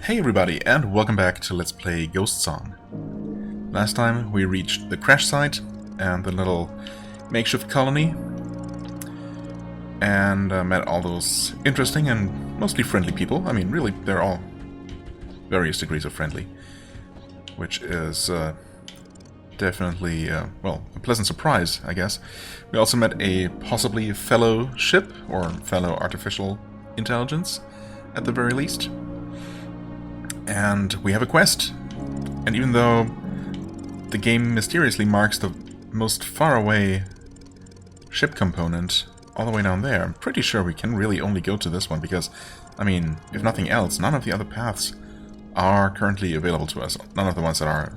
Hey everybody, and welcome back to Let's Play Ghost Song. Last time we reached the crash site and the little makeshift colony, and met all those interesting and mostly friendly people. I mean, really, they're all various degrees of friendly, which is definitely, well, a pleasant surprise, I guess. We also met a possibly fellow ship, or fellow artificial intelligence, at the very least. And we have a quest. And even though the game mysteriously marks the most far-away ship component all the way down there, I'm pretty sure we can really only go to this one because, I mean, if nothing else, none of the other paths are currently available to us. None of the ones that are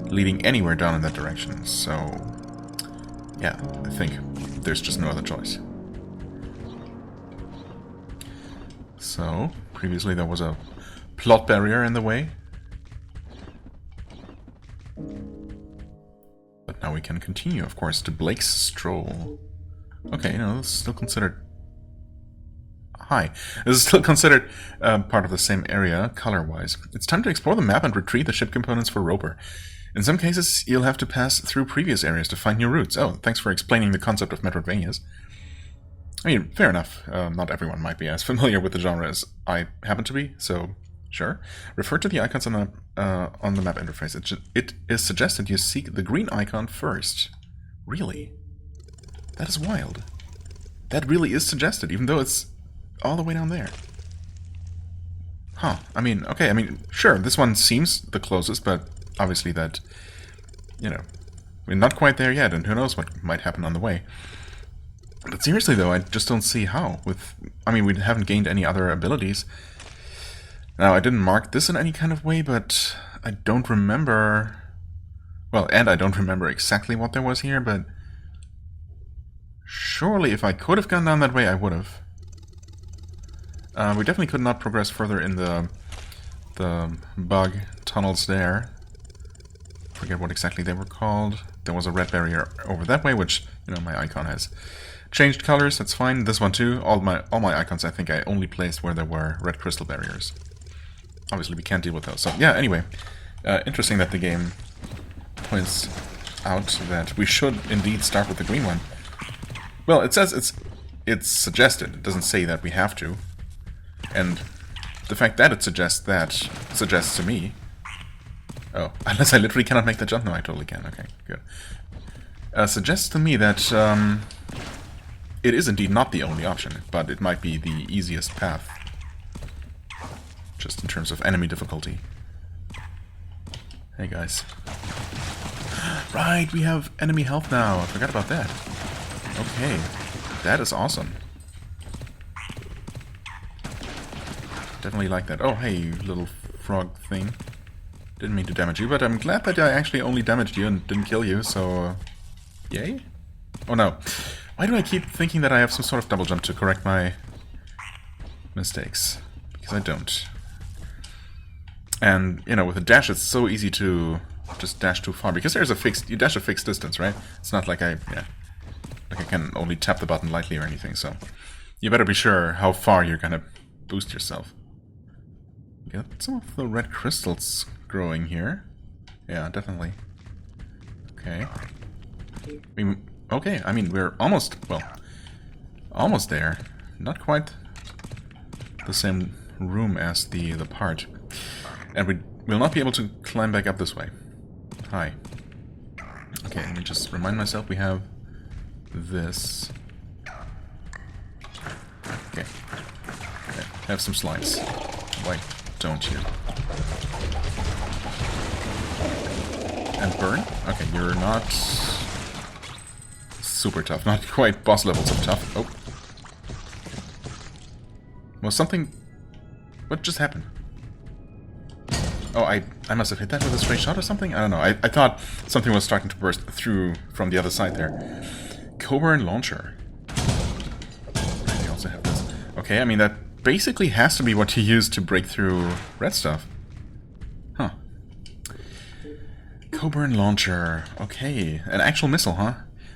leading anywhere down in that direction. So, yeah, I think there's just no other choice. So, previously there was a plot barrier in the way. But now we can continue, of course, to Blake's Stroll. Okay, no, this is still considered... Hi. This is still considered part of the same area, color-wise. It's time to explore the map and retrieve the ship components for Roper. In some cases, you'll have to pass through previous areas to find new routes. Oh, thanks for explaining the concept of metroidvanias. I mean, fair enough. Not everyone might be as familiar with the genre as I happen to be, so... Sure. Refer to the icons on the map interface. It is suggested you seek the green icon first. Really? That is wild. That really is suggested, even though it's all the way down there. Huh. I mean, okay, I mean, sure, this one seems the closest, but obviously that, you know, we're not quite there yet, and who knows what might happen on the way. But seriously, though, I just don't see how. I mean, we haven't gained any other abilities. Now, I didn't mark this in any kind of way, but I don't remember... Well, and I don't remember exactly what there was here, but... Surely, if I could have gone down that way, I would have. We definitely could not progress further in the bug tunnels there. Forget what exactly they were called. There was a red barrier over that way, which, you know, my icon has changed colors. That's fine. This one too. All my icons, I think I only placed where there were red crystal barriers. Obviously, we can't deal with those. So, yeah, anyway. Interesting that the game points out that we should indeed start with the green one. Well, it says it's suggested. It doesn't say that we have to. And the fact that it suggests suggests to me... Oh, unless I literally cannot make the jump? No, I totally can. Okay, good. Suggests to me that it is indeed not the only option, but it might be the easiest path. Just in terms of enemy difficulty. Hey guys. Right, we have enemy health now. I forgot about that. Okay, that is awesome. Definitely like that. Oh, hey, little frog thing. Didn't mean to damage you, but I'm glad that I actually only damaged you and didn't kill you, so... Yay? Oh no. Why do I keep thinking that I have some sort of double jump to correct my mistakes? Because I don't. And, you know, with a dash, it's so easy to just dash too far. Because there's you dash a fixed distance, right? It's not like I can only tap the button lightly or anything, so... You better be sure how far you're gonna boost yourself. Get some of the red crystals growing here. Yeah, definitely. Okay. Okay, I mean, we're almost, well, almost there. Not quite the same room as the part. And we will not be able to climb back up this way. Hi. Okay, let me just remind myself we have this. Okay. Have some slides. Why don't you? And burn? Okay, you're not super tough. Not quite boss levels of tough. Oh. Was something... What just happened? Oh, I must have hit that with a stray shot or something? I don't know. I thought something was starting to burst through from the other side there. Coburn Launcher. We also have this. Okay, I mean, that basically has to be what you use to break through red stuff. Huh. Coburn Launcher. Okay. An actual missile, huh?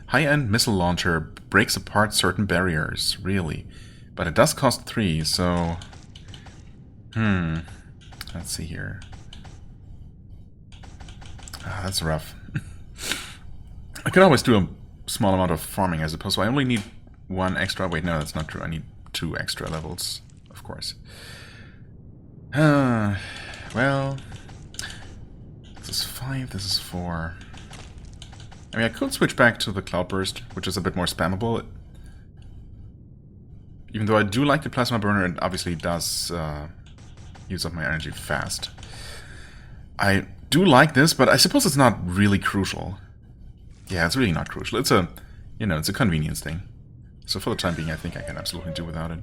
High-end missile launcher breaks apart certain barriers. Really. But it does cost 3, so... Let's see here. Ah, that's rough. I could always do a small amount of farming, I suppose. So I only need 1 extra. Wait, no, that's not true. I need 2 extra levels, of course. Well, this is 5, this is 4. I mean, I could switch back to the Cloudburst, which is a bit more spammable. Even though I do like the Plasma Burner, it obviously does use up my energy fast. I do like this, but I suppose it's not really crucial. Yeah, it's really not crucial. It's a, you know, it's a convenience thing. So for the time being, I think I can absolutely do without it.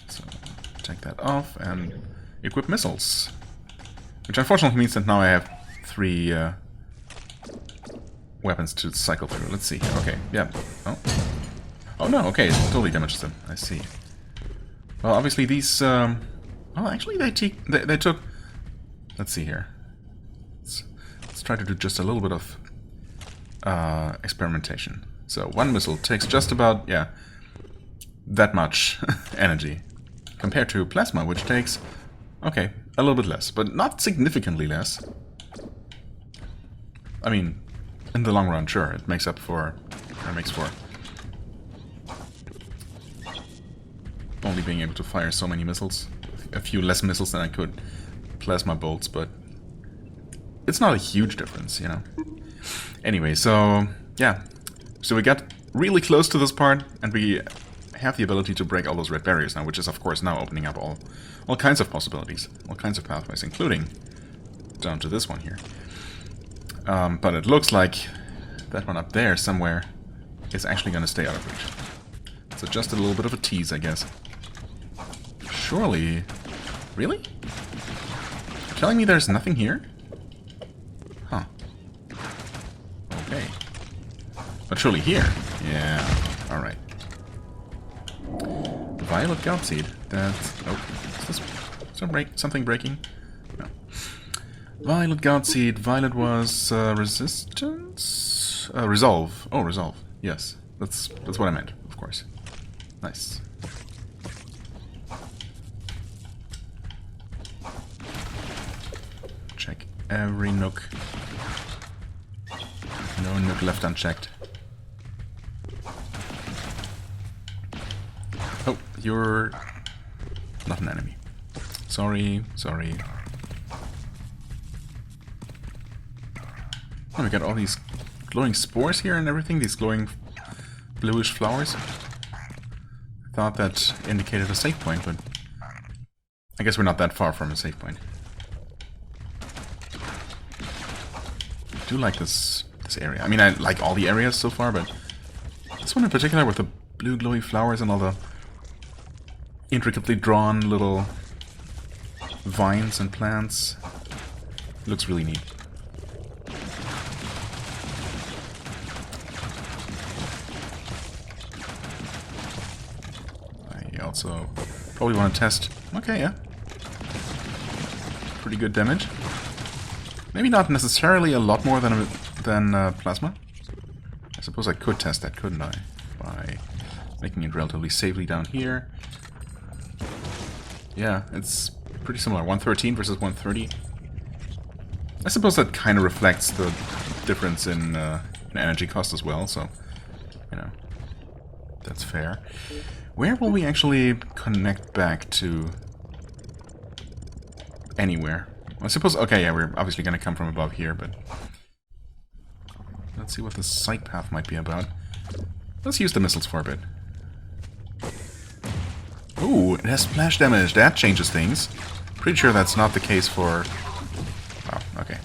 So, take that off and equip missiles. Which unfortunately means that now I have 3 weapons to cycle through. Let's see. Okay, yeah. Oh. Oh no, okay, it totally damages them. I see. Well, obviously these, well, actually they took... Let's see here. Let's try to do just a little bit of experimentation. So 1 missile takes just about, yeah, that much energy. Compared to plasma, which takes, okay, a little bit less, but not significantly less. I mean, in the long run, sure, it makes up for, or makes for only being able to fire so many missiles. A few less missiles than I could plasma bolts, but it's not a huge difference, you know. Anyway, so, yeah. So we got really close to this part, and we have the ability to break all those red barriers now, which is, of course, now opening up all kinds of possibilities, all kinds of pathways, including down to this one here. But it looks like that one up there somewhere is actually going to stay out of reach. So just a little bit of a tease, I guess. Surely... Really? You're telling me there's nothing here? Huh. Okay. But surely here. Yeah. Alright. Violet Godseed. That's... Oh. Is this something breaking? No. Violet Godseed. Violet was resistance? Resolve. Oh, resolve. Yes. That's what I meant, of course. Nice. Check every nook. No nook left unchecked. Oh, you're not an enemy. Sorry, sorry. Oh, we got all these glowing spores here and everything, these glowing bluish flowers. I thought that indicated a save point, but I guess we're not that far from a save point. I do like this area. I mean, I like all the areas so far, but this one in particular with the blue glowy flowers and all the intricately drawn little vines and plants looks really neat. I also probably want to test. Okay, yeah. Pretty good damage. Maybe not necessarily a lot more than plasma. I suppose I could test that, couldn't I? By making it relatively safely down here. Yeah, it's pretty similar. 113 versus 130. I suppose that kind of reflects the difference in energy cost as well, so, you know, that's fair. Where will we actually connect back to? Anywhere. I suppose, okay, yeah, we're obviously going to come from above here, but let's see what the side path might be about. Let's use the missiles for a bit. Ooh, it has splash damage. That changes things. Pretty sure that's not the case for... Oh, okay.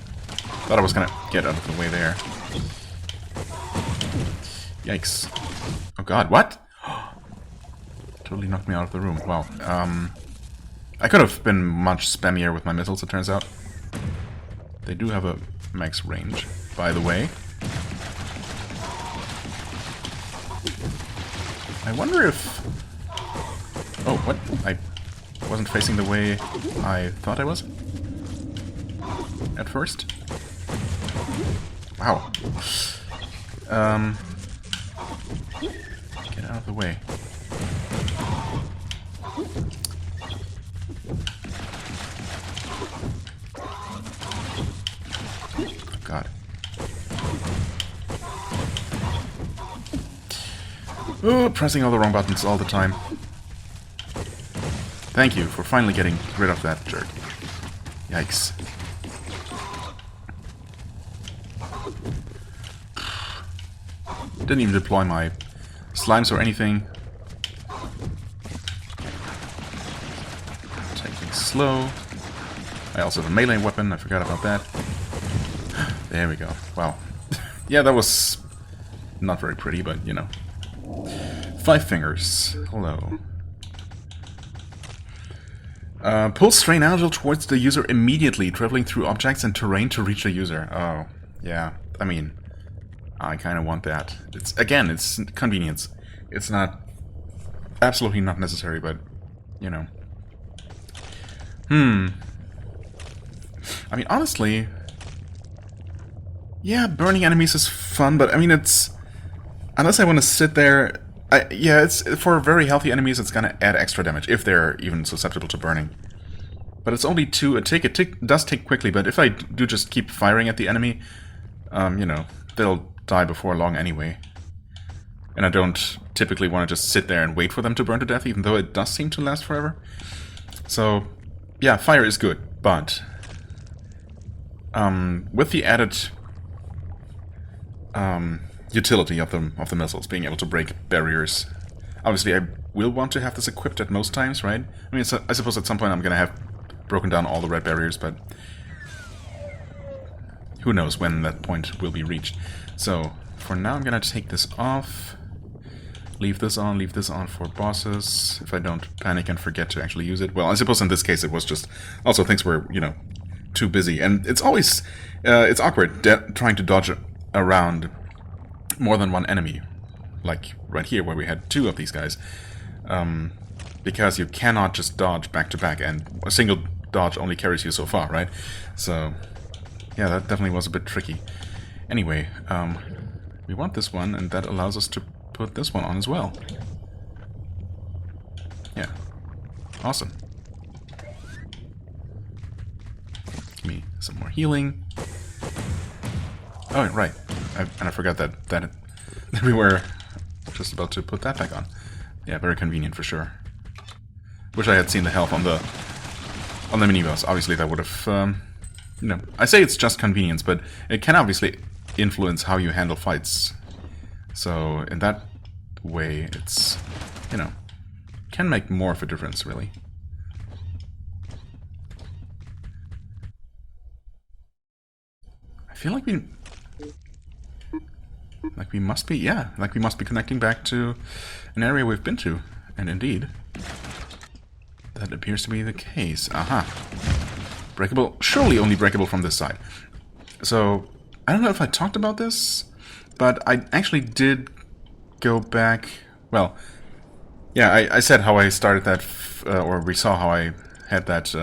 Thought I was going to get out of the way there. Yikes. Oh god, what? Totally knocked me out of the room. Wow. I could have been much spammier with my missiles, it turns out. They do have a max range, by the way. I wonder if... Oh, what? I wasn't facing the way I thought I was? At first? Wow. Get out of the way. Oh, pressing all the wrong buttons all the time. Thank you for finally getting rid of that jerk. Yikes. Didn't even deploy my slimes or anything. Taking slow. I also have a melee weapon, I forgot about that. There we go. Wow. Yeah, that was not very pretty, but you know. 5 fingers. Hello. Pull strain agile towards the user immediately, traveling through objects and terrain to reach the user. Oh, yeah. I mean, I kind of want that. It's again, it's convenience. It's not absolutely not necessary, but you know. I mean, honestly, yeah, burning enemies is fun, but I mean, it's unless I want to sit there. Yeah, it's for very healthy enemies. It's gonna add extra damage if they're even susceptible to burning. But it's only 2 a tick. It does tick quickly, but if I do just keep firing at the enemy, you know, they'll die before long anyway. And I don't typically want to just sit there and wait for them to burn to death, even though it does seem to last forever. So, yeah, fire is good, but with the added utility of the missiles, being able to break barriers. Obviously, I will want to have this equipped at most times, right? I mean, I suppose at some point I'm going to have broken down all the red barriers, but who knows when that point will be reached. So, for now I'm going to take this off, leave this on for bosses, if I don't panic and forget to actually use it. Well, I suppose in this case it was just, also things were, you know, too busy. And it's always, it's awkward trying to dodge around more than one enemy, like right here where we had 2 of these guys, because you cannot just dodge back to back, and a single dodge only carries you so far, right? So yeah, that definitely was a bit tricky. Anyway, we want this one, and that allows us to put this one on as well. Yeah, awesome. Give me some more healing. Oh, right. And I forgot that we were just about to put that back on. Yeah, very convenient for sure. Wish I had seen the health on the mini-boss. Obviously, that would have, you know, I say it's just convenience, but it can obviously influence how you handle fights. So in that way, it's, you know, can make more of a difference, really. I feel like we must be, yeah, like we must be connecting back to an area we've been to. And indeed, that appears to be the case. Aha. Breakable, surely only breakable from this side. So, I don't know if I talked about this, but I actually did go back, well, yeah, I said how I started that, or we saw how I had that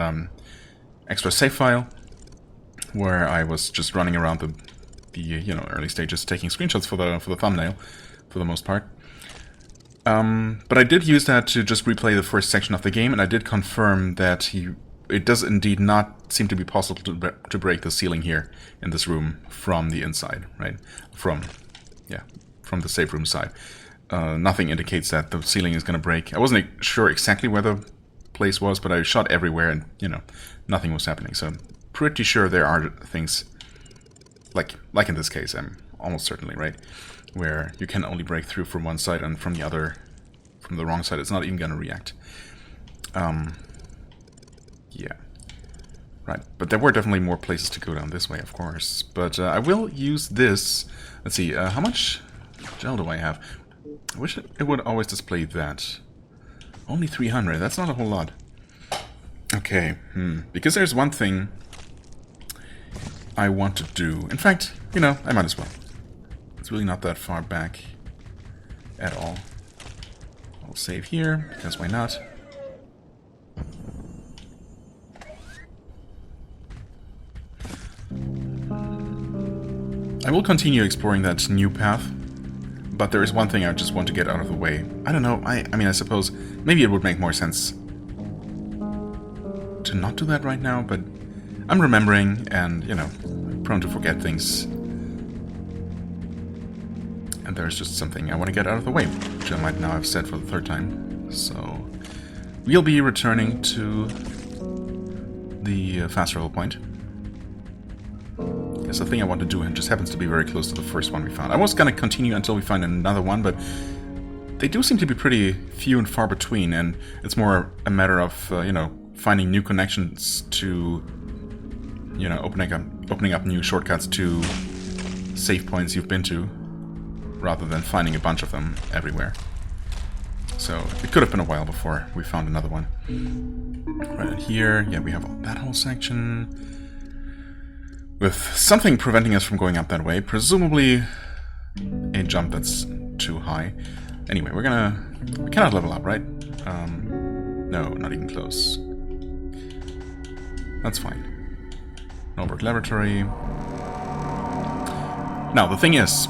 extra save file, where I was just running around the you know, early stages, taking screenshots for the thumbnail, for the most part. But I did use that to just replay the first section of the game, and I did confirm that it does indeed not seem to be possible to break the ceiling here in this room from the inside, right? From the safe room side. Nothing indicates that the ceiling is going to break. I wasn't sure exactly where the place was, but I shot everywhere, and you know, nothing was happening. So I'm pretty sure there are things. Like in this case, I'm almost certainly right, where you can only break through from one side, and from the other, from the wrong side, it's not even gonna react. Yeah. Right, but there were definitely more places to go down this way, of course. But I will use this. Let's see, how much gel do I have? I wish it would always display that. Only 300, that's not a whole lot. Okay, because there's one thing I want to do. In fact, you know, I might as well. It's really not that far back at all. I'll save here, because why not? I will continue exploring that new path, but there is one thing I just want to get out of the way. I don't know, I mean, I suppose maybe it would make more sense to not do that right now, but I'm remembering, and, you know, prone to forget things. And there's just something I want to get out of the way, which I might now have said for the third time. So, we'll be returning to the fast travel point. Because the thing I want to do just happens to be very close to the first one we found. I was going to continue until we find another one, but they do seem to be pretty few and far between, and it's more a matter of, you know, finding new connections to, you know, opening up new shortcuts to save points you've been to, rather than finding a bunch of them everywhere. So, it could have been a while before we found another one. Right here, yeah, we have that whole section with something preventing us from going up that way, presumably a jump that's too high. Anyway, we cannot level up, right? No, not even close. That's fine. Norbert Laboratory. Now, the thing is,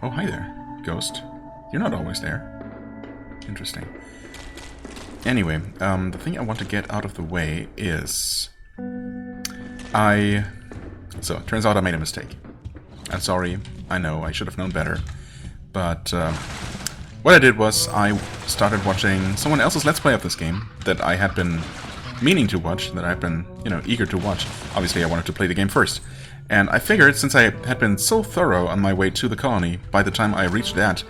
oh, hi there, Ghost. You're not always there. Interesting. Anyway, the thing I want to get out of the way is... So, it turns out I made a mistake. I'm sorry, I know, I should have known better. But, what I did was, I started watching someone else's Let's Play of this game that I had been meaning to watch, that I've been, you know, eager to watch. Obviously, I wanted to play the game first. And I figured, since I had been so thorough on my way to the colony, by the time I reached that,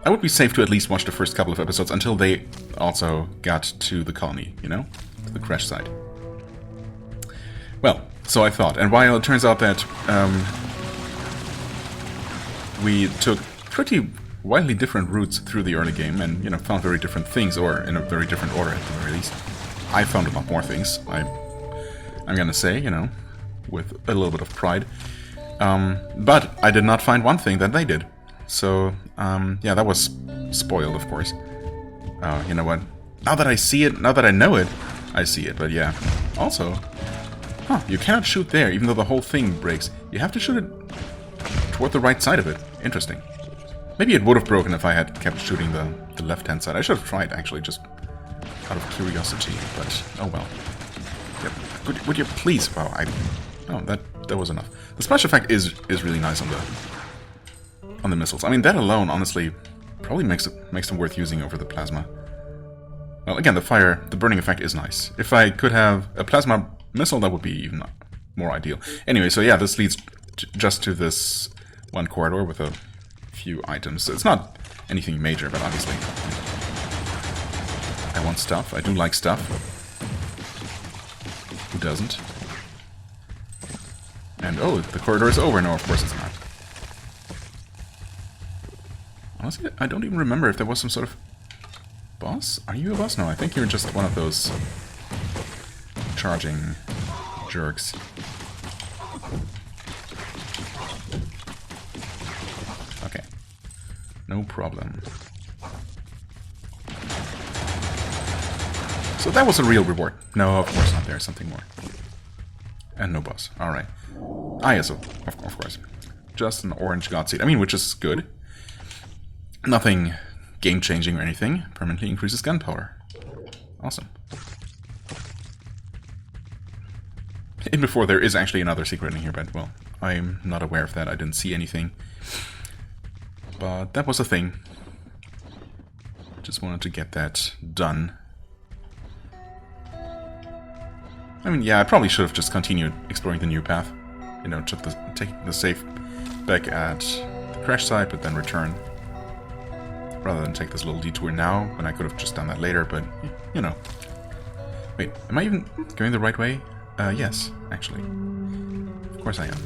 I would be safe to at least watch the first couple of episodes until they also got to the colony, you know? To the crash site. Well, so I thought. And while it turns out that we took pretty widely different routes through the early game and, you know, found very different things, or in a very different order at the very least, I found a lot more things. I'm gonna say, you know, with a little bit of pride. But I did not find one thing that they did. So, yeah, that was spoiled, of course. You know what? Now that I see it, now that I know it, I see it. But yeah, also, you cannot shoot there, even though the whole thing breaks. You have to shoot it toward the right side of it. Interesting. Maybe it would have broken if I had kept shooting the left-hand side. I should have tried, actually, just out of curiosity. But, oh well. Yep. Would you please? Wow, oh, that was enough. The splash effect is really nice on the missiles. I mean, that alone, honestly, probably makes them worth using over the plasma. Well, again, the burning effect is nice. If I could have a plasma missile, that would be even more ideal. Anyway, so yeah, this leads just to this one corridor with a few items. It's not anything major, but obviously I want stuff. I do like stuff. Who doesn't? And oh, the corridor is over. No, of course it's not. Honestly, I don't even remember if there was some sort of boss. Are you a boss? No, I think you're just one of those charging jerks. Okay. No problem. So that was a real reward. No, of course not. There's something more. And no boss. Alright. Yes, of course. Just an orange god seed. I mean, which is good. Nothing game-changing or anything. Permanently increases gunpowder. Awesome. In before, there is actually another secret in here, but, well, I'm not aware of that. I didn't see anything. But that was a thing. Just wanted to get that done. I mean, yeah, I probably should have just continued exploring the new path. You know, take the safe back at the crash site, but then return. Rather than take this little detour now, when I could have just done that later, but, you know. Wait, am I even going the right way? Yes, actually. Of course I am.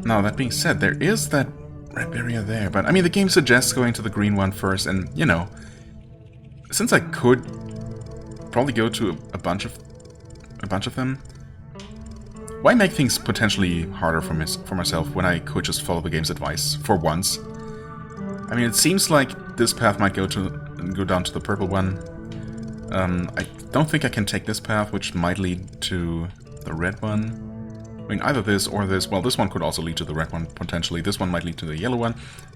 Now, that being said, there is that red area there, but, I mean, the game suggests going to the green one first, and, you know, since I could probably go to a bunch of them, why make things potentially harder for myself when I could just follow the game's advice for once? I mean, it seems like this path might go down to the purple one. I don't think I can take this path, which might lead to the red one. I mean, either this or this. Well, this one could also lead to the red one, potentially. This one might lead to the yellow one.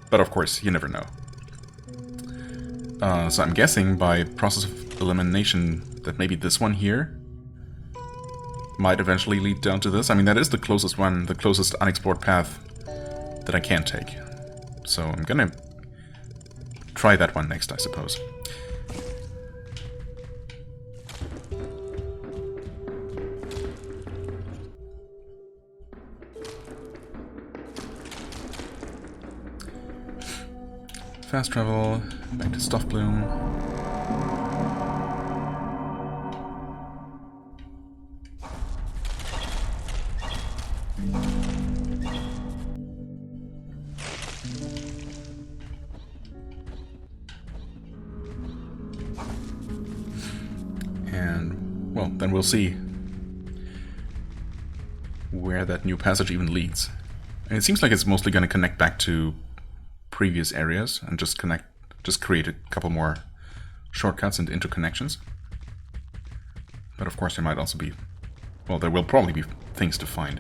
But of course, you never know. So I'm guessing by process of elimination that maybe this one here might eventually lead down to this. I mean, that is the closest one, the closest unexplored path that I can take. So I'm gonna try that one next, I suppose. Fast travel, back to Stuff Bloom. And, well, then we'll see where that new passage even leads. And it seems like it's mostly going to connect back to previous areas and just create a couple more shortcuts and interconnections. But of course there might also be, well, there will probably be things to find.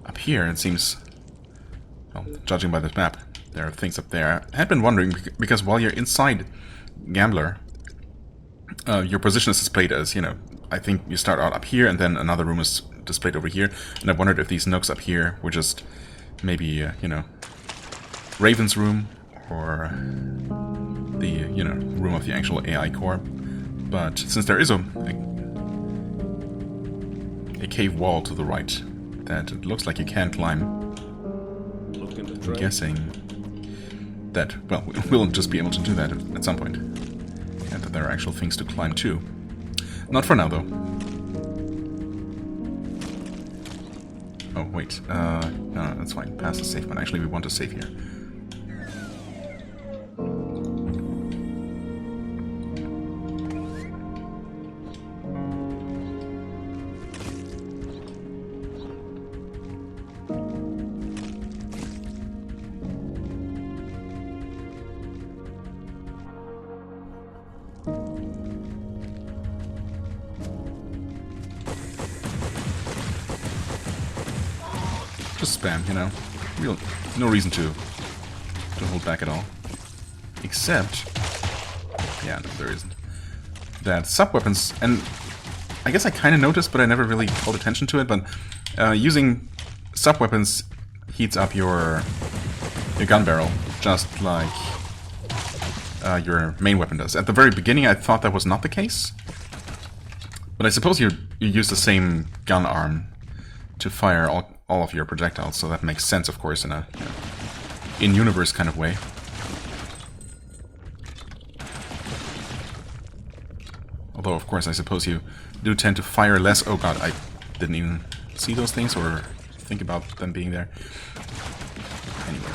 Up here it seems, well, judging by this map, there are things up there. I had been wondering, because while you're inside Gambler, your position is displayed as, you know, I think you start out up here and then another room is displayed over here, and I wondered if these nooks up here were just maybe, you know, Raven's room, or the, you know, room of the actual AI core. But since there is a cave wall to the right that it looks like you can climb, I'm guessing that, well, we'll just be able to do that at some point. And that there are actual things to climb too. Not for now, though. Oh, wait. No, that's fine. Pass the safe one. Actually, we want to save here. Just spam, you know. No reason to hold back at all. Except, yeah, no, there isn't. That sub-weapons, and I guess I kind of noticed, but I never really called attention to it, but using sub-weapons heats up your gun barrel, just like your main weapon does. At the very beginning I thought that was not the case, but I suppose you use the same gun arm to fire all of your projectiles, so that makes sense, of course, in a, you know, in-universe kind of way. Although, of course, I suppose you do tend to fire less. Oh god, I didn't even see those things or think about them being there. Anyway,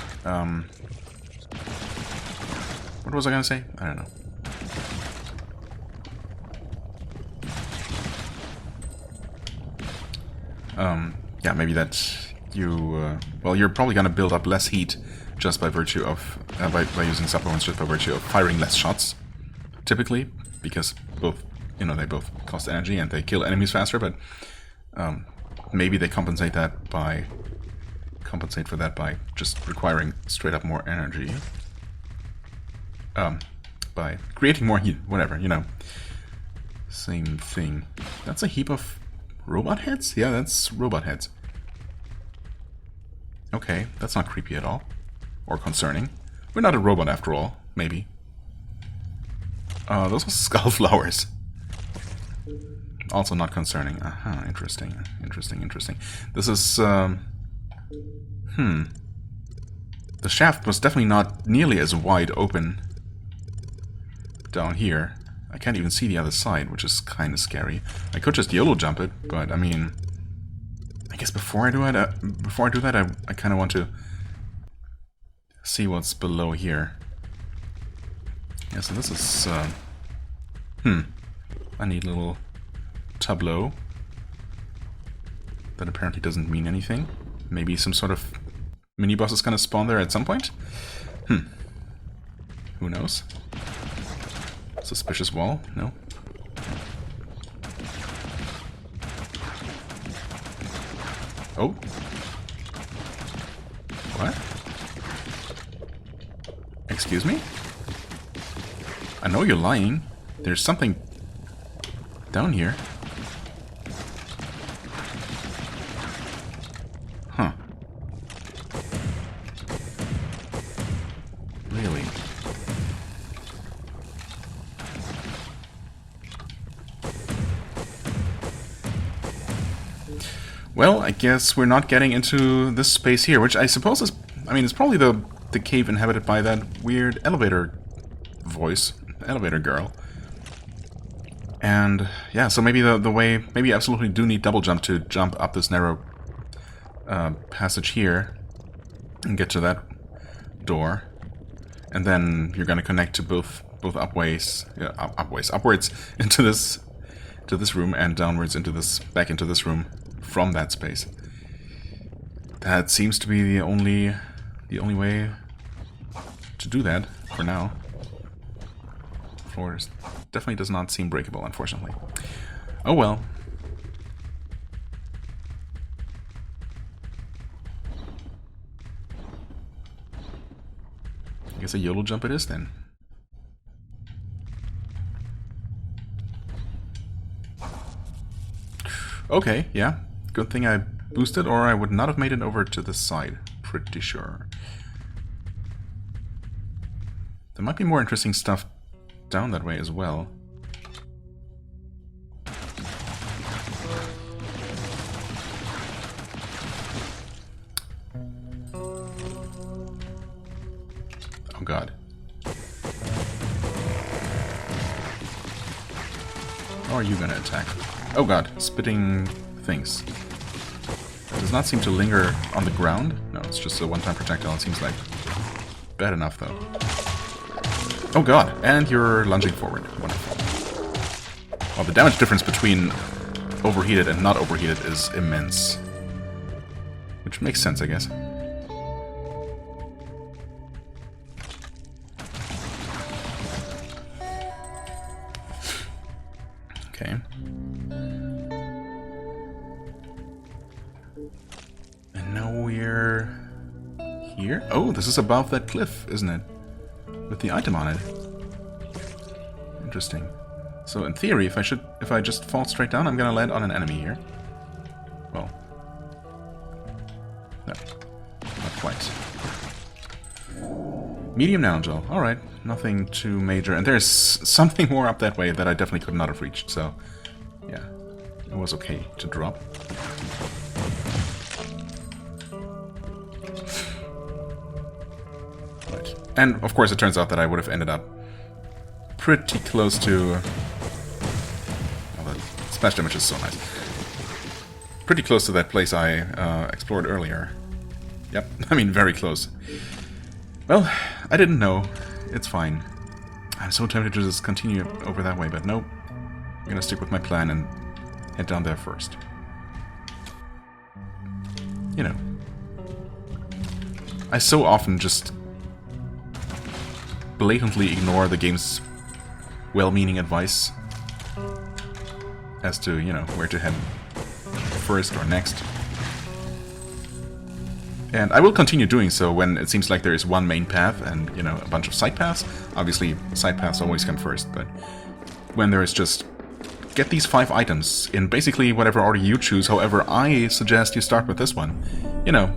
what was I gonna say? I don't know. Yeah, maybe that you, well, you're probably gonna build up less heat just by virtue of, by using sub-weapons, just by virtue of firing less shots, typically, because both, you know, they both cost energy and they kill enemies faster, but maybe they compensate for that by just requiring straight up more energy. By creating more heat, whatever, you know. Same thing. That's a heap of robot heads? Yeah, that's robot heads. Okay, that's not creepy at all. Or concerning. We're not a robot after all, maybe. Those are skull flowers. Also not concerning. Aha, interesting. Interesting. This is, The shaft was definitely not nearly as wide open down here. I can't even see the other side, which is kind of scary. I could just YOLO jump it, but I mean, I guess before I do that, I kind of want to see what's below here. Yeah, so this is, I need a little tableau that apparently doesn't mean anything. Maybe some sort of mini-boss is gonna spawn there at some point? Who knows? Suspicious wall? No? Oh? What? Excuse me? I know you're lying. There's something down here. Well, I guess we're not getting into this space here, which I suppose is... I mean, it's probably the cave inhabited by that weird elevator voice. Elevator girl. And, yeah, so maybe the way... Maybe you absolutely do need double jump to jump up this narrow passage here and get to that door. And then you're going to connect to both upwards into this room and downwards back into this room from that space. That seems to be the only way to do that for now. Floor definitely does not seem breakable, unfortunately. Oh well. I guess a YOLO jump it is then. Okay, yeah. Good thing I boosted, or I would not have made it over to the side. Pretty sure. There might be more interesting stuff down that way as well. Oh god. How are you gonna attack? Oh god, spitting things. It does not seem to linger on the ground. No, it's just a one-time projectile, it seems like. Bad enough, though. Oh god, and you're lunging forward. Wonderful. Well, the damage difference between overheated and not overheated is immense. Which makes sense, I guess. Okay. And now we're here? Oh, this is above that cliff, isn't it? With the item on it. Interesting. So in theory, if I just fall straight down, I'm gonna land on an enemy here. Well. No. Not quite. Medium now, Joel. Alright. Nothing too major. And there's something more up that way that I definitely could not have reached, so... yeah. It was okay to drop. Right. And, of course, it turns out that I would have ended up pretty close to... oh, the splash damage is so nice. Pretty close to that place I explored earlier. Yep, I mean, very close. Well, I didn't know. It's fine. I'm so tempted to just continue over that way, but nope. I'm gonna stick with my plan and head down there first. You know. I so often just blatantly ignore the game's well-meaning advice as to, you know, where to head first or next. And I will continue doing so when it seems like there is one main path and, you know, a bunch of side paths. Obviously, side paths always come first, but when there is just... get these 5 items in basically whatever order you choose, however, I suggest you start with this one. You know,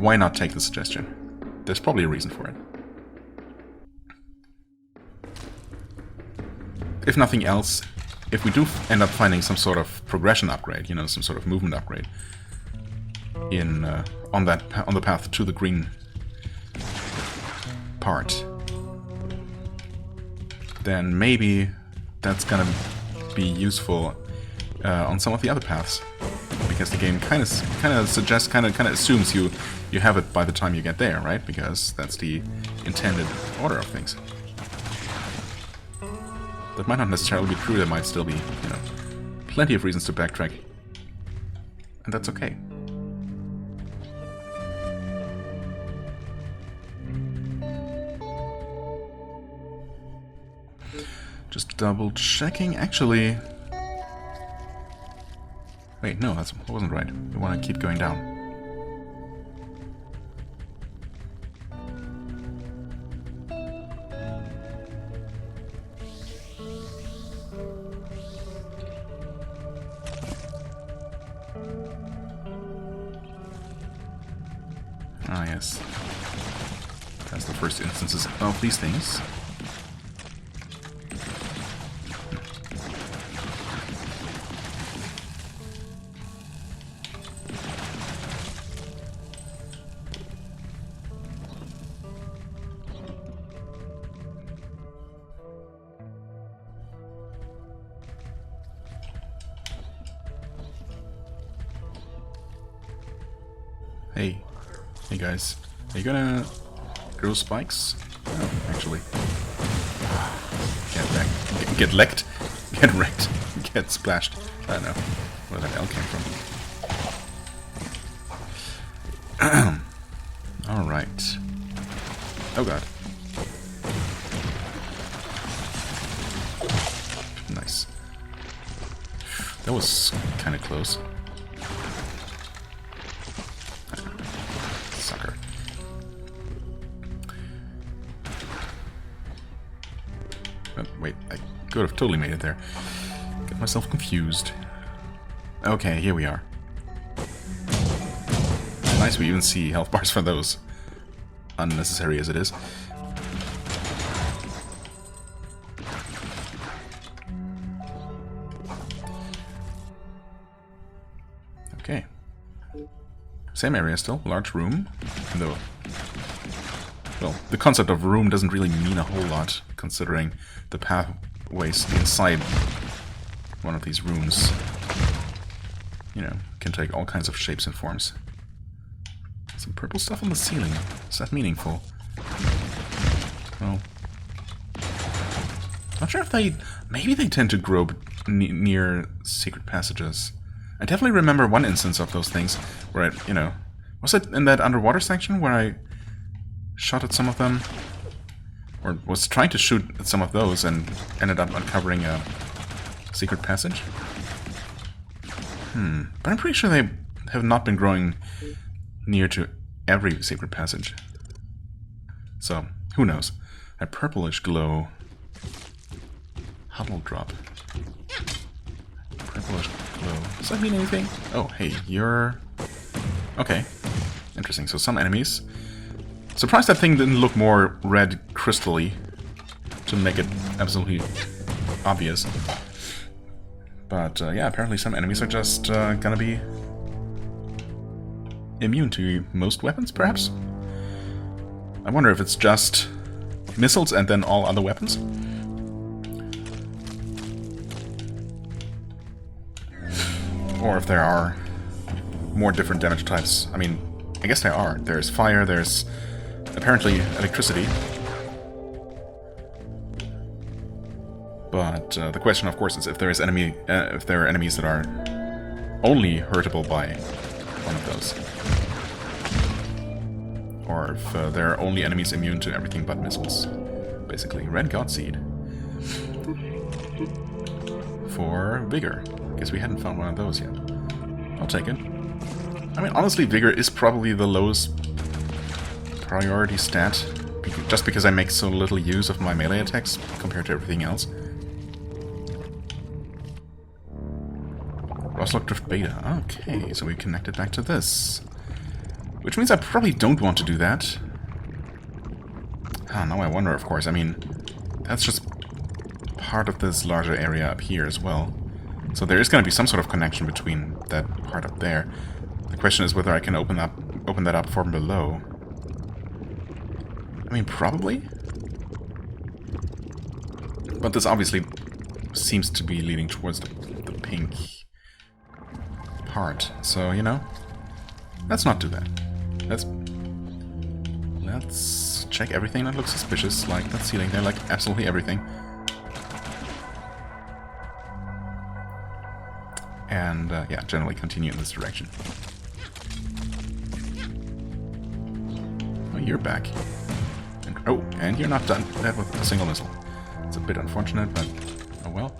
why not take the suggestion? There's probably a reason for it. If nothing else, if we do end up finding some sort of progression upgrade, you know, some sort of movement upgrade, in on the path to the green part, then maybe that's gonna be useful on some of the other paths, because the game kind of suggests, kind of assumes you have it by the time you get there, right? Because that's the intended order of things. That might not necessarily be true. There might still be, you know, plenty of reasons to backtrack, and that's okay. Just double checking. Actually, wait, no, that wasn't right. We want to keep going down. Ah, yes. That's the first instances of these things. Hey. Hey guys. Are you gonna grow spikes? Oh, actually. Get wrecked. Get lecked? Get wrecked. Get splashed. I don't know where that L came from. Alright. Oh god. Nice. That was kind of close. Sucker. Oh, wait, I could have totally made it there. Got myself confused. Okay, here we are. Nice, we even see health bars for those. Unnecessary as it is. Okay. Same area still, large room. Though, well, the concept of room doesn't really mean a whole lot, considering the pathways inside one of these rooms, you know, can take all kinds of shapes and forms. Some purple stuff on the ceiling. Is that meaningful? Well, not sure if they... Maybe they tend to grow near secret passages. I definitely remember one instance of those things where I, you know... Was it in that underwater section where I shot at some of them? Or was trying to shoot at some of those and ended up uncovering a secret passage? But I'm pretty sure they have not been growing near to every secret passage. So, who knows? A purplish glow. Huddle drop. Purplish glow. Does that mean anything? Oh, hey, you're... Okay. Interesting. So some enemies. Surprised that thing didn't look more red crystally to make it absolutely obvious. But yeah, apparently some enemies are just gonna be immune to most weapons, perhaps? I wonder if it's just missiles and then all other weapons? Or if there are more different damage types. I mean, I guess there are. There's fire, there's apparently electricity. But the question, of course, is if there is if there are enemies that are only hurtable by one of those. Or if there are only enemies immune to everything but missiles. Basically, red god seed. For vigor. Guess we hadn't found one of those yet. I'll take it. I mean, honestly, vigor is probably the lowest priority stat, just because I make so little use of my melee attacks compared to everything else. Roslock Drift Beta. Okay, so we connected back to this. Which means I probably don't want to do that. Ah, now I wonder, of course. I mean, that's just part of this larger area up here as well. So there is going to be some sort of connection between that part up there. The question is whether I can open that up from below. I mean, probably. But this obviously seems to be leading towards the pink part. So, you know, let's not do that. Let's check everything that looks suspicious, like that ceiling there, like absolutely everything. And, yeah, generally continue in this direction. Oh, you're back. And you're not done that with a single missile. It's a bit unfortunate, but oh well.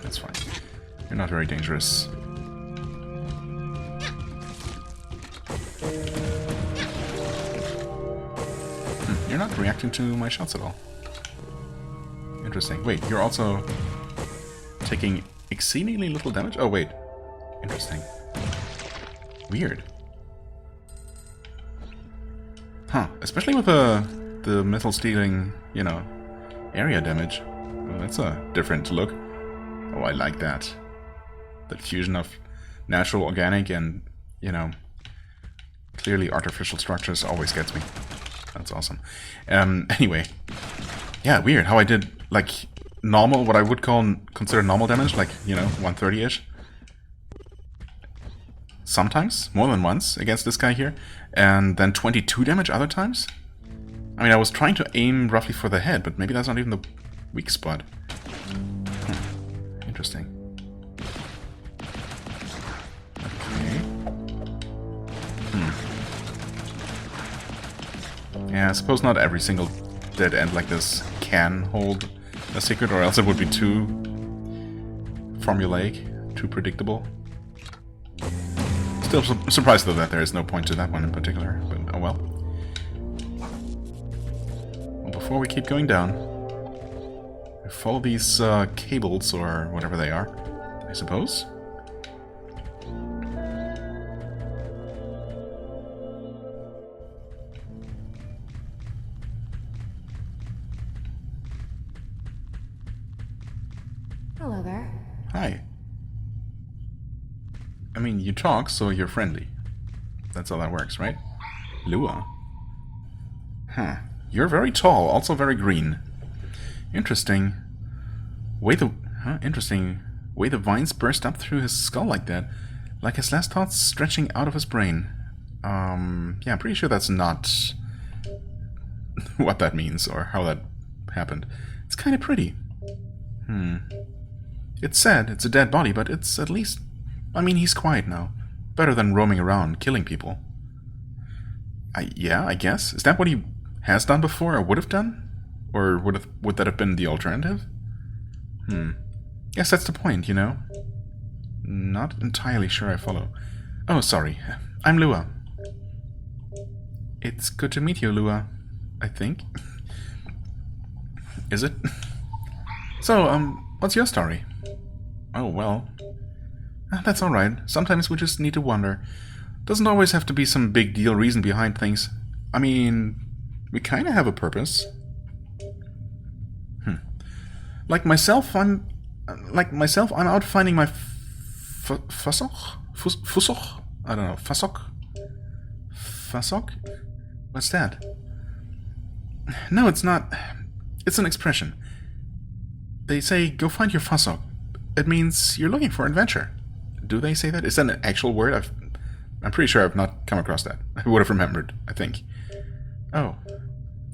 That's fine. You're not very dangerous. You're not reacting to my shots at all. Interesting. Wait, you're also taking exceedingly little damage? Oh, wait. Interesting. Weird. Huh. Especially with the missile stealing, you know, area damage. Oh, that's a different look. Oh, I like that. That fusion of natural, organic, and, you know, clearly artificial structures always gets me. That's awesome. Anyway. Yeah, weird how I did, like, normal, what I would consider normal damage, like, you know, 130-ish. sometimes, more than once, against this guy here, and then 22 damage other times? I mean, I was trying to aim roughly for the head, but maybe that's not even the weak spot. Interesting. Okay. Yeah, I suppose not every single dead end like this can hold a secret, or else it would be too formulaic, too predictable. Still surprised though that there is no point to that one in particular, but oh well. Well, before we keep going down, follow these cables, or whatever they are, I suppose. Hello there. Hi. I mean, you talk, so you're friendly. That's how that works, right? Lua. Huh. You're very tall, also very green. Interesting. Interesting way the vines burst up through his skull like that. Like his last thoughts stretching out of his brain. Yeah, I'm pretty sure that's not what that means, or how that happened. It's kind of pretty. It's sad, it's a dead body, but it's at least... I mean, he's quiet now. Better than roaming around, killing people. Yeah, I guess. Is that what he has done before, or would have done? Or would that have been the alternative? Guess that's the point, you know? Not entirely sure I follow. Oh, sorry. I'm Lua. It's good to meet you, Lua. I think. Is it? So, what's your story? Oh, well... That's alright. Sometimes we just need to wander. Doesn't always have to be some big deal reason behind things. I mean, we kinda have a purpose. Like myself, I'm out finding my Fasoch? Fusoch? I don't know. Fasoch? Fasoch? What's that? No, it's not. It's an expression. They say, go find your Fasoch. It means you're looking for adventure. Do they say that? Is that an actual word? I'm pretty sure I've not come across that. I would have remembered, I think. Oh.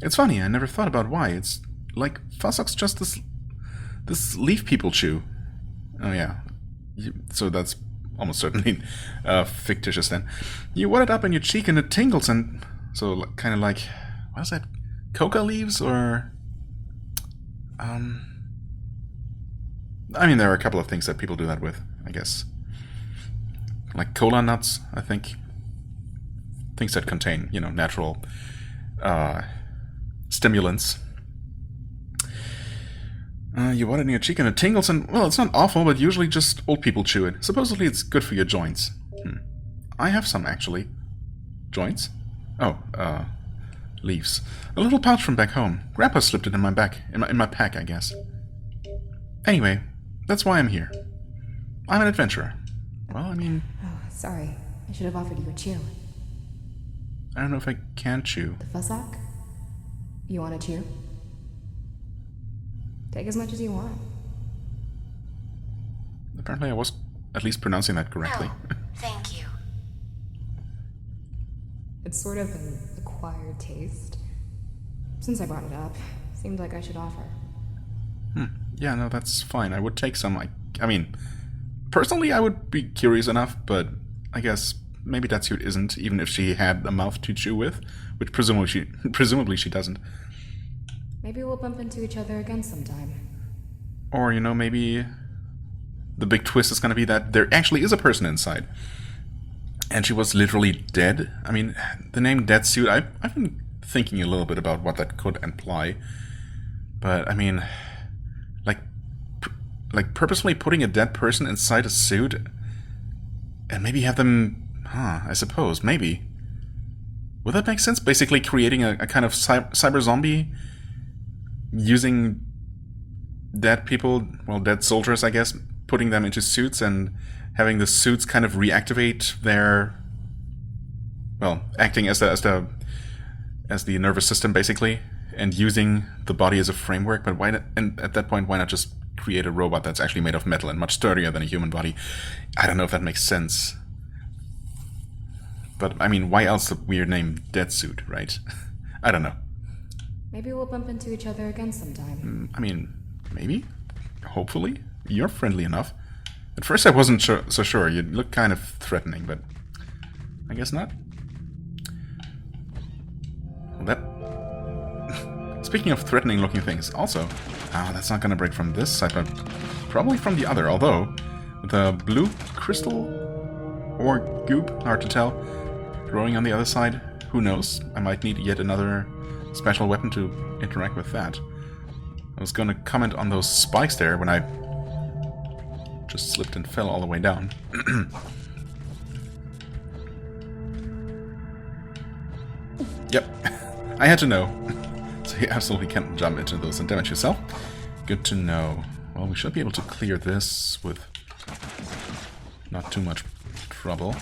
It's funny, I never thought about why. It's like Fasoch's just this leaf people chew. Oh yeah. So that's almost certainly fictitious then. You wet it up in your cheek and it tingles, and so kind of like, what is that? Coca leaves, or I mean, there are a couple of things that people do that with, I guess. Like cola nuts, I think. Things that contain, you know, natural stimulants. You wet it in your cheek and it tingles, and, well, it's not awful, but usually just old people chew it. Supposedly it's good for your joints. I have some, actually. Joints? Oh, leaves. A little pouch from back home. Grandpa slipped it in my back, in my pack, I guess. Anyway, that's why I'm here. I'm an adventurer. Well, I mean... Oh, sorry. I should have offered you a chew. I don't know if I can chew. The Fasoch? You want to chew? Take as much as you want. Apparently I was at least pronouncing that correctly. No, thank you. It's sort of an acquired taste. Since I brought it up, seemed like I should offer. Yeah, no, that's fine. I would take some. I mean, personally, I would be curious enough, but I guess maybe Datsuit isn't, even if she had a mouth to chew with, which presumably she doesn't. Maybe we'll bump into each other again sometime. Or, you know, maybe the big twist is going to be that there actually is a person inside. And she was literally dead. I mean, the name Datsuit, I've been thinking a little bit about what that could imply. But, I mean, like purposefully putting a dead person inside a suit and maybe have them, I suppose, maybe. Would that make sense? Basically creating a kind of cyber zombie using dead people, well, dead soldiers, I guess, putting them into suits and having the suits kind of reactivate their, well, acting as the nervous system, basically, and using the body as a framework. But why not, and at that point, why not just create a robot that's actually made of metal and much sturdier than a human body? I don't know if that makes sense. But, I mean, why else the weird name Dead Suit, right? I don't know. Maybe we'll bump into each other again sometime. I mean, maybe? Hopefully? You're friendly enough. At first I wasn't so sure. You look kind of threatening, but I guess not. Well, that... Speaking of threatening-looking things, also... that's not gonna break from this side, but probably from the other, although... The blue crystal or goop, hard to tell, growing on the other side, who knows? I might need yet another special weapon to interact with that. I was gonna comment on those spikes there when I just slipped and fell all the way down. Yep, I had to know. So you absolutely can't jump into those and damage yourself. Good to know. Well, we should be able to clear this with not too much trouble.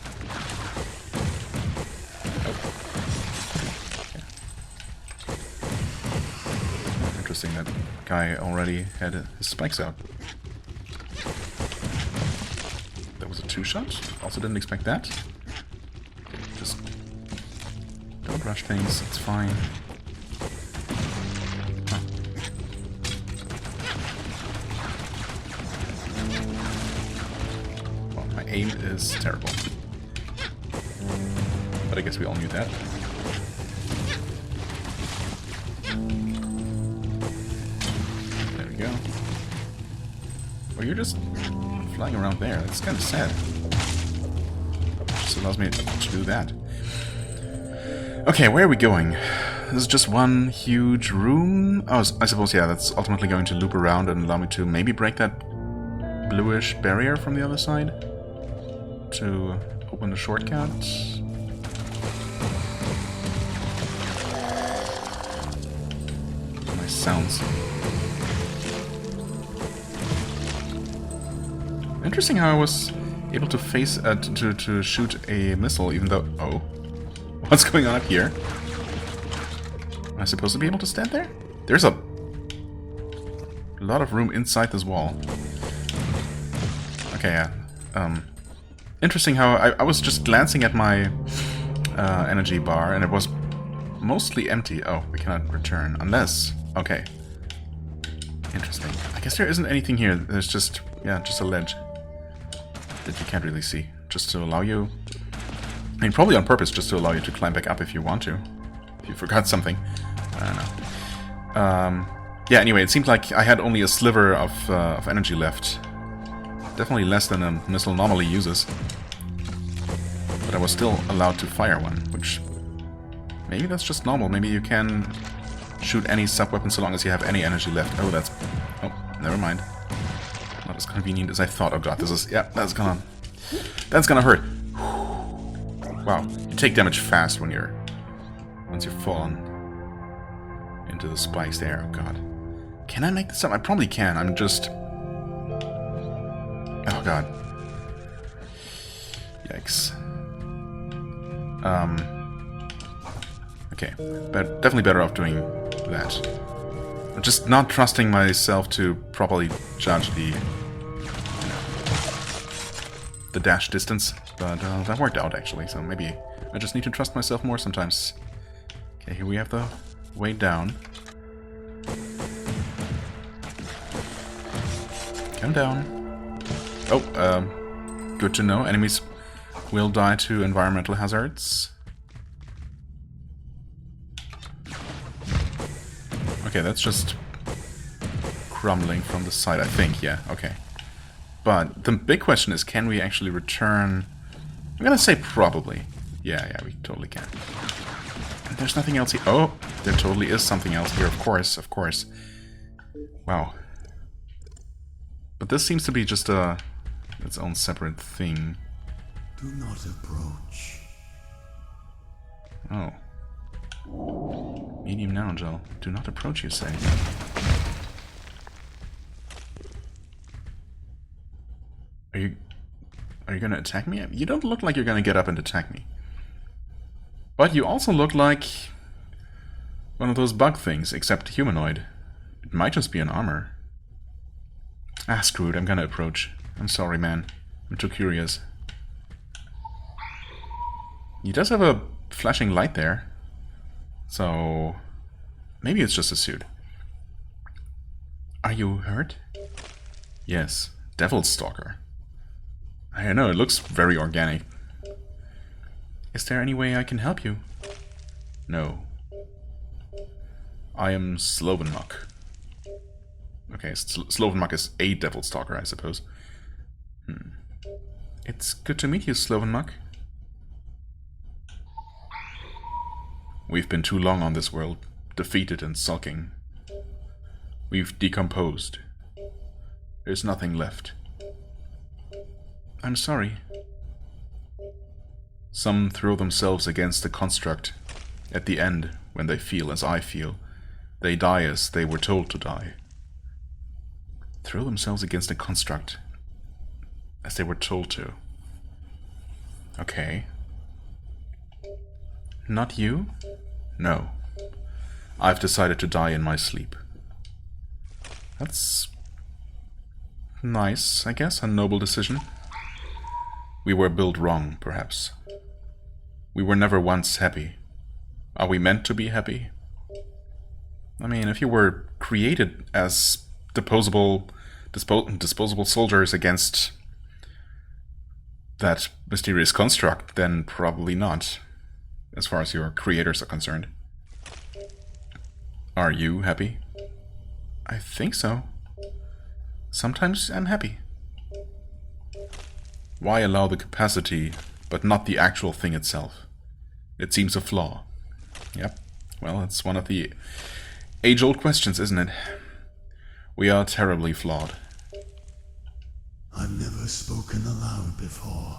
Interesting, that guy already had his spikes out. That was a two-shot. Also didn't expect that. Okay, just don't rush things, it's fine. Huh. Well, my aim is terrible. But I guess we all knew that. Well, you're just flying around there. That's kind of sad. Just allows me to do that. Okay, where are we going? This is just one huge room. Oh, I suppose, yeah, that's ultimately going to loop around and allow me to maybe break that bluish barrier from the other side to open the shortcut. Nice sounds. Interesting how I was able to face to shoot a missile, even though... Oh, what's going on up here? Am I supposed to be able to stand there? There's a lot of room inside this wall. Okay, yeah. Interesting how I was just glancing at my energy bar and it was mostly empty. Oh, we cannot return unless... Okay. Interesting. I guess there isn't anything here. There's just... Yeah, just a ledge that you can't really see, just to allow you... I mean, probably on purpose, just to allow you to climb back up if you want to. If you forgot something. I don't know. Yeah, anyway, it seemed like I had only a sliver of energy left. Definitely less than a missile normally uses. But I was still allowed to fire one, which... Maybe that's just normal. Maybe you can shoot any sub-weapon so long as you have any energy left. Oh, that's... Oh, never mind. Not as convenient as I thought. Oh god, this is... Yeah, that's gonna hurt. Wow, you take damage fast when you're... Once you've fallen into the spikes there. Oh god. Can I make this up? I probably can. I'm just... Oh god. Yikes. Okay, but definitely better off doing that. I'm just not trusting myself to properly judge the dash distance, but that worked out actually, so maybe I just need to trust myself more sometimes. Okay, here we have the way down. Come down. Oh, good to know. Enemies will die to environmental hazards. Okay, that's just crumbling from the side, I think. Yeah, okay. But the big question is, can we actually return... I'm gonna say probably. Yeah, we totally can. And there's nothing else here. Oh, there totally is something else here, of course, of course. Wow. But this seems to be just its own separate thing. Do not approach. Oh. Medium now, Joel. Do not approach, you say. Are you gonna attack me? You don't look like you're gonna get up and attack me. But you also look like one of those bug things, except humanoid. It might just be an armor. Ah, screw it, I'm gonna approach. I'm sorry, man. I'm too curious. He does have a flashing light there. So maybe it's just a suit. Are you hurt? Yes. Devil Stalker. I don't know, it looks very organic. Is there any way I can help you? No. I am Slovenmuck. Okay, Slovenmuck is a Devil Stalker, I suppose. It's good to meet you, Slovenmuck. We've been too long on this world, defeated and sulking. We've decomposed. There's nothing left. I'm sorry. Some throw themselves against the construct. At the end, when they feel as I feel, they die as they were told to die. Throw themselves against the construct, as they were told to. Okay. Not you? No. I've decided to die in my sleep. That's nice, I guess, a noble decision. We were built wrong, perhaps. We were never once happy. Are we meant to be happy? I mean, if you were created as disposable soldiers against that mysterious construct, then probably not, as far as your creators are concerned. Are you happy? I think so. Sometimes I'm happy. Why allow the capacity, but not the actual thing itself? It seems a flaw. Yep. Well, it's one of the age-old questions, isn't it? We are terribly flawed. I've never spoken aloud before.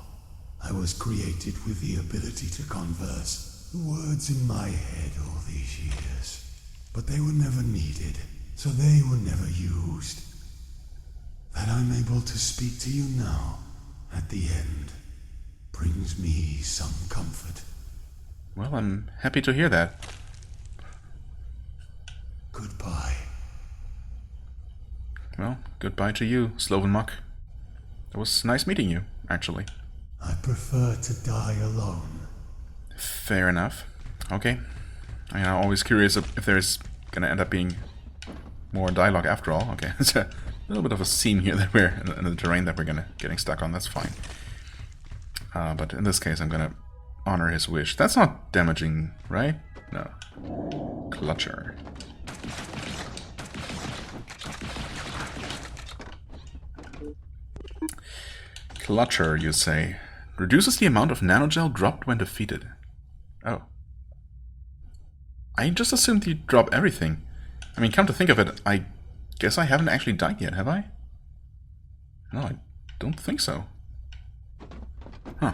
I was created with the ability to converse. The words in my head all these years. But they were never needed, so they were never used. That I'm able to speak to you now, at the end, brings me some comfort. Well, I'm happy to hear that. Goodbye. Well, goodbye to you, Slovenmuck. It was nice meeting you, actually. I prefer to die alone. Fair enough. Okay. I'm always curious if there's gonna end up being more dialogue after all. Okay, it's a little bit of a seam here that we're in the terrain that we're getting stuck on. That's fine. But in this case, I'm gonna honor his wish. That's not damaging, right? No. Clutcher. Clutcher, you say. Reduces the amount of nanogel dropped when defeated. Oh. I just assumed you drop everything. I mean, come to think of it, I guess I haven't actually died yet, have I? No, I don't think so. Huh.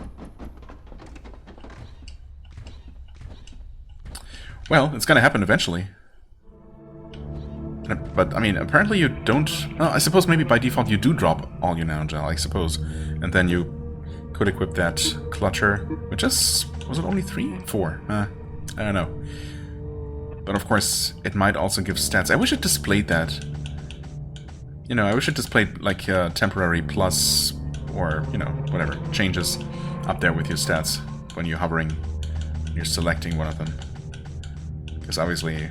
Well, it's gonna happen eventually. But, I mean, apparently you don't... Well, I suppose maybe by default you do drop all your nanogel, I suppose. And then you could equip that clutcher, which is... Was it only 3? 4? I don't know. But of course, it might also give stats. I wish it displayed that. You know, I wish it displayed, like, temporary plus, or, you know, whatever, changes up there with your stats when you're hovering, you're selecting one of them. Because obviously,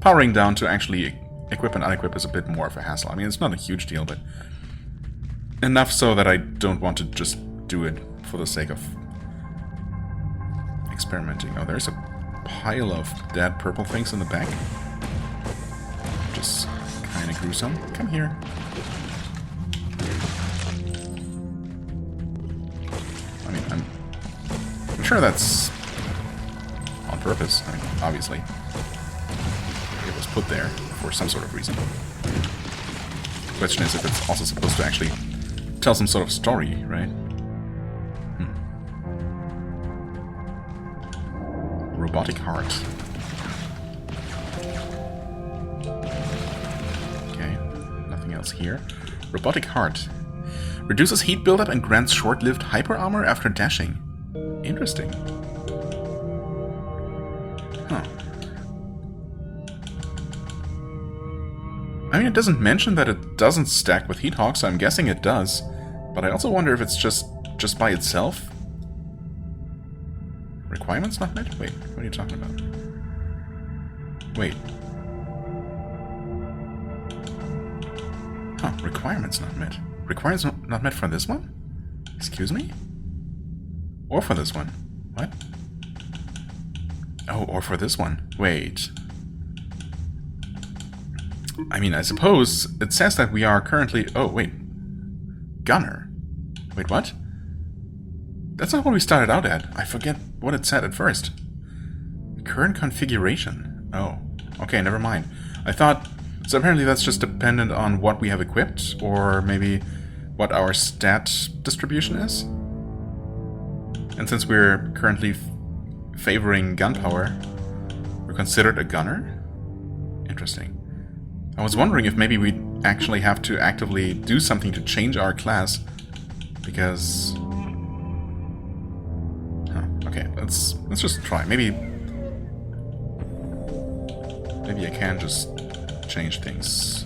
powering down to actually equip and unequip is a bit more of a hassle. I mean, it's not a huge deal, but enough so that I don't want to just do it for the sake of experimenting. Oh, there's a pile of dead purple things in the back. Just kind of gruesome. Come here. I mean, I'm sure that's on purpose. I mean, obviously. It was put there for some sort of reason. The question is if it's also supposed to actually tell some sort of story, right? Robotic heart. Okay, nothing else here. Robotic heart. Reduces heat buildup and grants short-lived hyper armor after dashing. Interesting. Huh. I mean, it doesn't mention that it doesn't stack with heat hawk, so I'm guessing it does. But I also wonder if it's just by itself. requirements not met? Wait, what are you talking about? Wait. Huh, requirements not met. Requirements not met for this one? Excuse me? Or for this one? What? Oh, or for this one. Wait. I mean, I suppose it says that we are currently... Oh, wait. Gunner. Wait, what? That's not what we started out at. I forget what it said at first. Current configuration. Oh, okay, never mind. I thought... So apparently that's just dependent on what we have equipped, or maybe what our stat distribution is. And since we're currently favoring gunpowder, we're considered a gunner? Interesting. I was wondering if maybe we'd actually have to actively do something to change our class, because... Huh, okay, let's just try. Maybe I can just change things.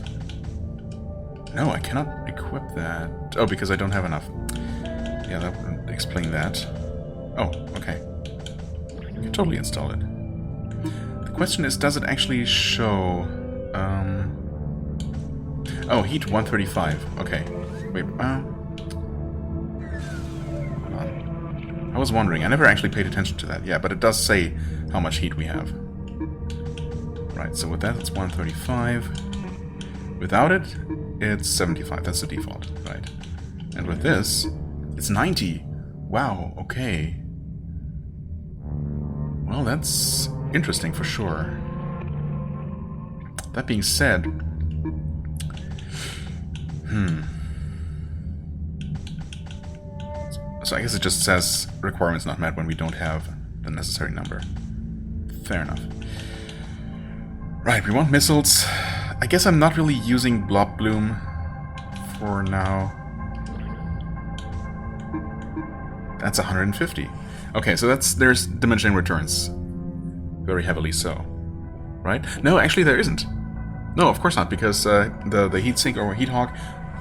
No, I cannot equip that. Oh, because I don't have enough. Yeah, that would explain that. Oh, okay. You can totally install it. The question is, does it actually show... Oh, heat 135. Okay. Wait, hold on. I was wondering. I never actually paid attention to that. Yeah, but it does say how much heat we have. Right, so with that, it's 135. Without it, it's 75. That's the default, right? And with this, it's 90. Wow, okay. Well, that's interesting for sure. That being said... So I guess it just says requirements not met when we don't have the necessary number. Fair enough. Right, we want missiles. I guess I'm not really using Blob Bloom for now. That's 150. Okay, so there's diminishing returns. Very heavily so. Right? No, actually there isn't. No, of course not, because the heatsink or heat hog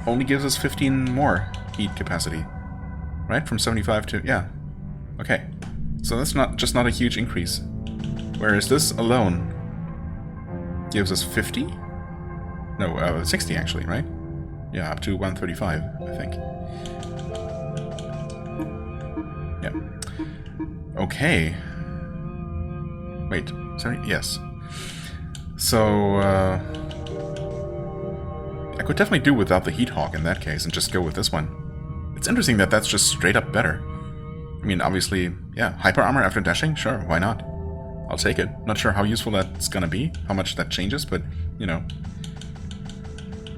only gives us 15 more heat capacity. Right? From 75 to... yeah. Okay. So that's not a huge increase. Whereas this alone gives us 50? No, 60 actually, right? Yeah, up to 135, I think. Yeah. Okay. Wait, sorry? Yes. So, I could definitely do without the heat hog in that case and just go with this one. It's interesting that that's just straight up better. I mean, obviously, yeah, hyper armor after dashing? Sure, why not? I'll take it. Not sure how useful that's gonna be, how much that changes, but, you know,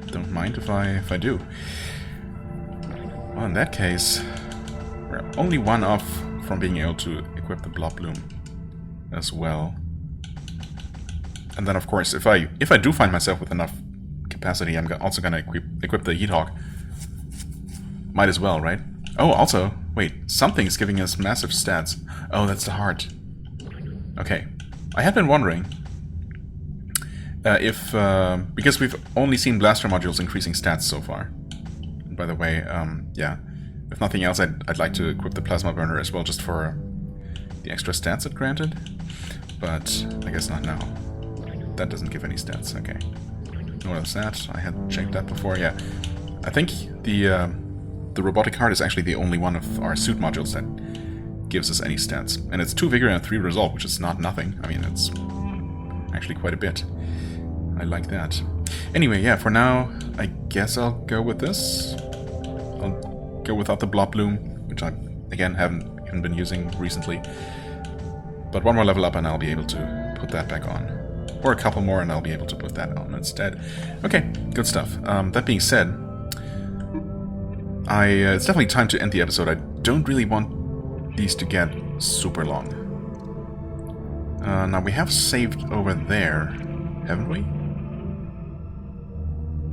don't mind if I do. Well, in that case, we're only one off from being able to equip the Blob Bloom as well. And then, of course, if I do find myself with enough capacity, I'm also gonna equip the Heat Hawk. Might as well, right? Oh, also, wait, something's giving us massive stats. Oh, that's the heart. Okay, I had been wondering if, because we've only seen blaster modules increasing stats so far. By the way, yeah, if nothing else, I'd like to equip the plasma burner as well, just for the extra stats it granted. But I guess not now. That doesn't give any stats. Okay. What is that? I had checked that before. Yeah, I think the robotic heart is actually the only one of our suit modules that gives us any stats, and it's 2 vigor and 3 resolve, which is not nothing. I mean, it's actually quite a bit. I like that. Anyway, yeah, for now, I guess I'll go with this. I'll go without the Blob Bloom, which I, again, haven't even been using recently. But one more level up and I'll be able to put that back on. Or a couple more and I'll be able to put that on instead. Okay, good stuff. That being said, it's definitely time to end the episode. I don't really want these to get super long. Now, we have saved over there, haven't we?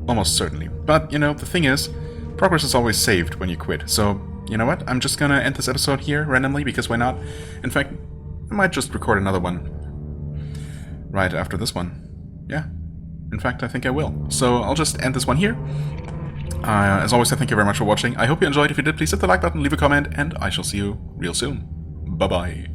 Almost certainly. But, you know, the thing is, progress is always saved when you quit. So, you know what? I'm just gonna end this episode here randomly, because why not? In fact, I might just record another one right after this one. Yeah. In fact, I think I will. So I'll just end this one here. As always, I thank you very much for watching. I hope you enjoyed. If you did, please hit the like button, leave a comment, and I shall see you real soon. Bye-bye.